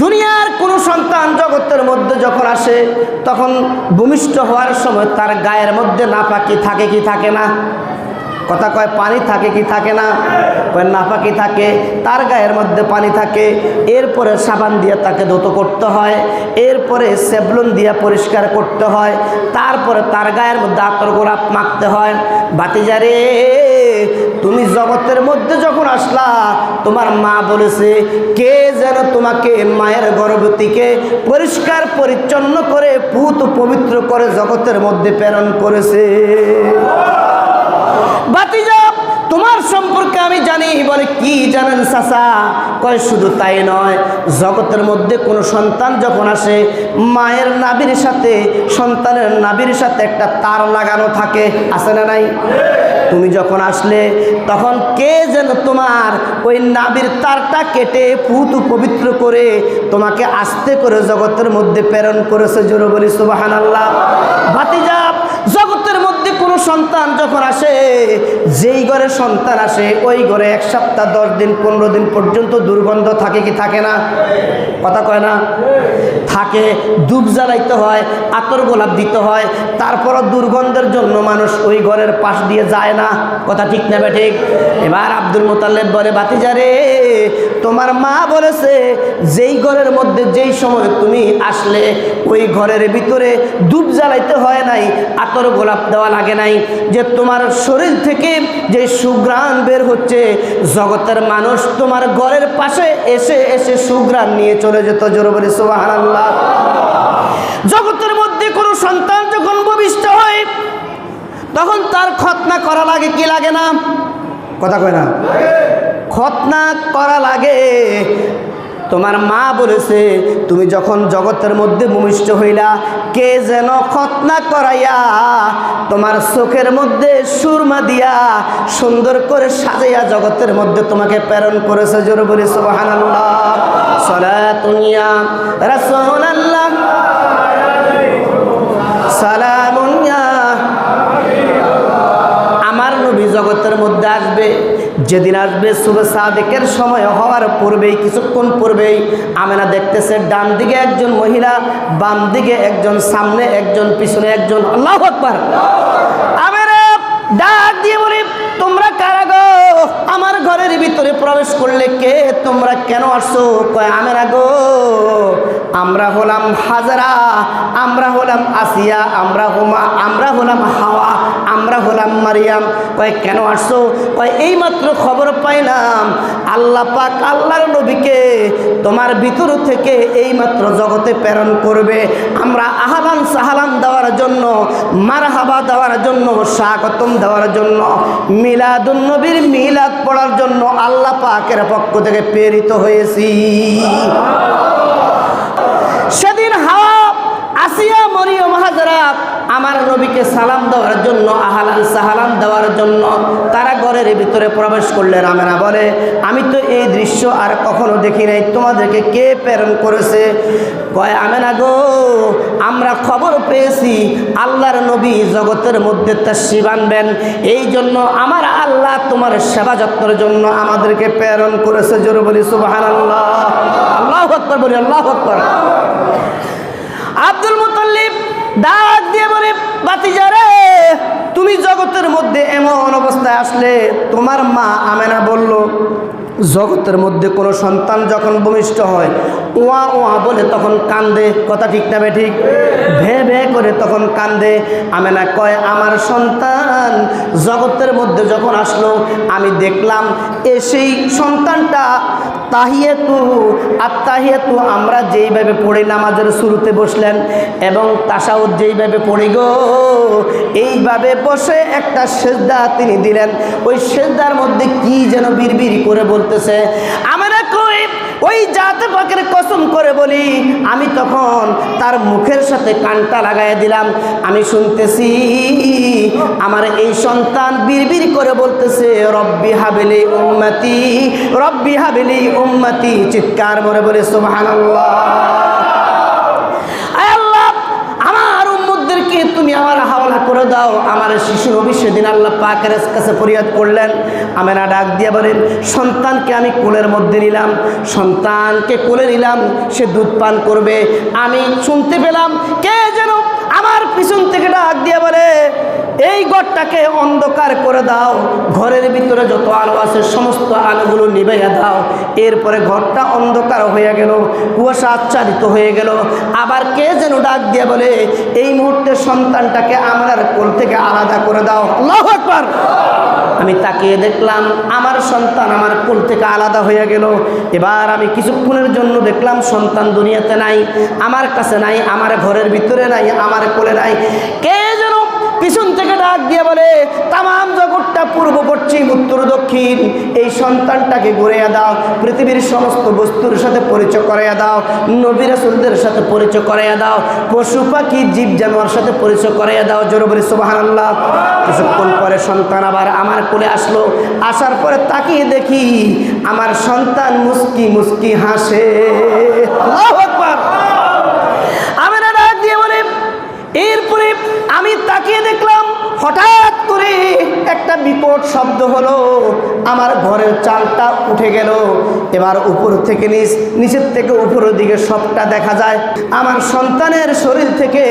দুনিয়ার কোনো সন্তান জগতের মধ্যে যখন আসে তখন ভূমিষ্ঠ হওয়ার সময় তার গায়ের মধ্যে নাপাকি থাকে কি থাকে না? কথা কয়, পানি থাকে কি থাকে না? কয় নাপাকি থাকে, তার গায়ের মধ্যে পানি থাকে। এরপরে সাবান দিয়ে তাকে ধৌত করতে হয়, এরপরে সেবলুন দিয়ে পরিষ্কার করতে হয়, তারপরে তার গায়ের মধ্যে আতর গোলাপ মাখতে হয়। ভাতিজারে, তুমি জগতের মধ্যে যখন আসলা তোমার মা বলেছে কে যেন তোমাকে মায়ের গর্ভবতীকে পরিষ্কার পরিচ্ছন্ন করে পুত পবিত্র করে জগতের মধ্যে প্রেরণ করেছে। ভাতিজা, তোমার সম্পর্কে আমি জানি। বলে কি জানেন চাচা? কয় শুধু তাই নয়, জগতের মধ্যে কোনো সন্তান যখন আসে মায়ের নাভির সাথে সন্তানের নাভির সাথে একটা তার লাগানো থাকে, আছে না নাই? তুমি যখন আসলে তখন কে যেন তোমার ওই নাভির তারটা কেটে পুতু পবিত্র করে তোমাকে আস্তে করে জগতের মধ্যে প্রেরণ করেছে। জোরে বলি সুবহানাল্লাহ। ভাতিজা, জগতের মধ্যে কোনো সন্তান যখন আসে, যেই ঘরে সন্তান আসে ওই ঘরে 1 সপ্তাহ 10 দিন 15 দিন পর্যন্ত দুর্গন্ধ থাকে কি থাকে না? কথা কয় না? থাকে। ধূপ জ্বালাইতে হয়, আতর গোলাপ দিতে হয়, তারপরও দুর্গন্ধের জন্য মানুষ ওই ঘরের পাশ দিয়ে যায় না। কথা ঠিক না বেঠিক? এবার আব্দুল মুতাল্লিব বলে, ভাতিজারে, তোমার মা বলেছে যেই ঘরের মধ্যে যেই সময় তুমি আসলে ওই ঘরের ভিতরে ধূপ জ্বালাইতে হয় নাই, আতর গোলাপ দেওয়া লাগে নাই, যে তোমার শরীর থেকে যে সুঘ্রাণ বের হচ্ছে জগতের মানুষ তোমার ঘরের পাশে এসে এসে সুঘ্রাণ নিয়ে চলে যেত। জোরে বলি সুবহানাল্লাহ। জগতের মধ্যে কোনো সন্তান যখন ভূমিষ্ঠ হয় তখন তার খতনা করা লাগে কি লাগে না? কথা কয় না? খতনা করা লাগে। তোমার মা বলেছে তুমি যখন জগতের মধ্যে ভূমিষ্ঠ হইলা কে যেন খতনা করাইয়া তোমার চোখের মধ্যে সুরমা দিয়া সুন্দর করে সাজাইয়া জগতের মধ্যে তোমাকে প্রেরণ করেছে। জোরে বলি সুবহানাল্লাহ। সালাতুন ইয়া রাসূলুল্লাহ, সালামুন ইয়া। আমার নবী জগতের মধ্যে আসবে, যেদিন আসবে সুবহ সাদেকের সময় হওয়ার পূর্বেই, কিছুক্ষণ পূর্বেই আমেনা দেখতেছে ডান দিকে একজন মহিলা, বাম দিকে একজন, সামনে একজন, পিছনে একজন। আল্লাহু আকবার। আমেনা ডাক দিয়ে বলি, তোমরা কারা গো? আমার ঘরের ভিতরে প্রবেশ করলে কে? তোমরা কেন আসছো? কয় আমেনা গো, আমরা হলাম হাজরা, আমরা হলাম আসিয়া, আমরা হলাম হাওয়া, আমরা হলাম মারিয়াম। কয় কেন আসছো? কয় এইমাত্র খবর পাইলাম আল্লাহ পাক আল্লাহর নবীকে তোমার ভিতর থেকে এইমাত্র জগতে প্রেরণ করবে। আমরা আহলান সাহালান দেওয়ার জন্য, মারহাবা দেওয়ার জন্য, স্বাগতম দেওয়ার জন্য, মিলাদুন নবীর মিলাদ পড়ার জন্য আল্লাহ পাকের পক্ষ থেকে প্রেরিত হয়েছি। সেদিন হাওয়া, আসিয়া, মরিয়ম, হাজরা আমার নবীকে সালাম দেওয়ার জন্য, আহলান সাহালান দেওয়ার জন্য তারা ঘরের ভিতরে প্রবেশ করলেন। আমেনা বলে, আমি তো এই দৃশ্য আর কখনো দেখি নাই, তোমাদেরকে কে প্রেরণ করেছে? কয় আমেনা গো, আমরা খবর পেয়েছি আল্লাহর নবী জগতের মধ্যে তাশরীফ আনবেন, এই জন্য আমার আল্লাহ তোমার সেবা যত্নের জন্য আমাদেরকে প্রেরণ করেছে। জোরে বলি সুবহানাল্লাহ। আল্লাহু আকবার বলি, আল্লাহু আকবার। আব্দুল মুতাল্লিব ডাক দিয়ে বলে, ভাতিজারে, তুমি জগতের মধ্যে এমন অবস্থায় আসলে। তোমার মা আমেনা বলল জগতের মধ্যে কোনো সন্তান যখন ভূমিষ্ঠ হয় ওয়া ওয়া বলে তখন কান্দে। কথা ঠিক না বেঠিক? ভে ভে করে তখন কান্দে। আমেনা কয় আমার সন্তান জগতের মধ্যে যখন আসলো আমি দেখলাম সেই সন্তানটা তাহিয়াতু আত্তাহিয়াতু আমরা যেইভাবে পড়ি নামাজের শুরুতে বসলেন এবং তাশাহুদ যেইভাবে পড়ি গো, এইভাবে বসে একটা সেজদা তিনি দিলেন। ওই সেজদার মধ্যে কি যেন বিড়বিড় করে বলতেছে। আমরা কই ওই জাতে পাকের কসম করে বলি, আমি তখন তার মুখের সাথে কানটা লাগাইয়া দিলাম, আমি শুনতেছি আমার এই সন্তান বিড়বিড় করে বলতেছে রব্বি হাবিলি উম্মতি, রব্বি হাবিলি উম্মতি। চিৎকার করে বলে সুবহানাল্লাহ। আয় আল্লাহ, আমার উম্মতদেরকে তুমি আমার হাওলা করে দাও। আমার শিশু নবী সেদিন আল্লাহ পাকের কাছে ফরিয়াদ করলেন। আমেনা ডাক দিয়ে বলেন, সন্তানকে আমি কোলের মধ্যে নিলাম, সন্তানকে কোলে নিলাম, সে দুধ পান করবে। আমি শুনতে পেলাম কে যেন আমার পিছন থেকে ডাক দিয়ে বলে, এই ঘরটাকে অন্ধকার করে দাও, ঘরের ভিতরে যত আলো আছে সমস্ত আলোগুলো নিভাইয়া দাও। এরপরে ঘরটা অন্ধকার হয়ে গেল, কুয়াশা আচ্ছাদিত হয়ে গেল। আবার কে যেন ডাক দিয়ে বলে, এই মুহূর্তে সন্তানটাকে আমার কোল থেকে আলাদা করে দাও। আল্লাহু আকবার। আমি তাকিয়ে দেখলাম আমার সন্তান আমার কোল থেকে আলাদা হয়ে গেল। এবার আমি কিছুক্ষণের জন্য দেখলাম সন্তান দুনিয়াতে নাই, আমার কাছে নাই, আমার ঘরের ভিতরে নাই, আমার কোলে নাই। কে যেন পিছন থেকে ডাক দিয়ে বলে, তামাম জগৎটা পূর্ব পশ্চিম উত্তর দক্ষিণ, এই সন্তানটাকে ঘুরিয়ে দাও, পৃথিবীর সমস্ত বস্তুর সাথে পরিচয় করাইয়া দাও, নবী রাসূলদের সাথে পরিচয় করাইয়া দাও, পশু পাখি জীব জানোয়ার সাথে পরিচয় করাইয়া দাও। জোরে বলি সুবহানাল্লাহ। কিছুক্ষণ পরে সন্তান আবার আমার কোলে আসলো। আসার পরে তাকিয়ে দেখি আমার সন্তান মুস্কি মুস্কি হাসে। আল্লাহু আকবার। আমি ডাক দিয়ে বলে, এরপরে আমি তাকিয়ে দেখলাম হঠাৎ করে একটা বিকট শব্দ হলো, আমার ঘরের চালটা উঠে গেল। এবার উপর থেকে নিচের থেকে উপরের দিকে সবটা দেখা যায়। আমার সন্তানের শরীর থেকে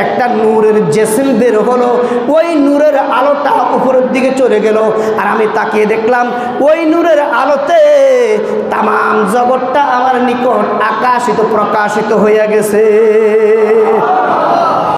একটা নূরের জেসিম বের হলো, ওই নূরের আলোটা উপরের দিকে চলে গেল। আর আমি তাকিয়ে দেখলাম ওই নূরের আলোতে তামাম জগৎটা আমার নিকট আকাশিত প্রকাশিত হয়ে গেছে।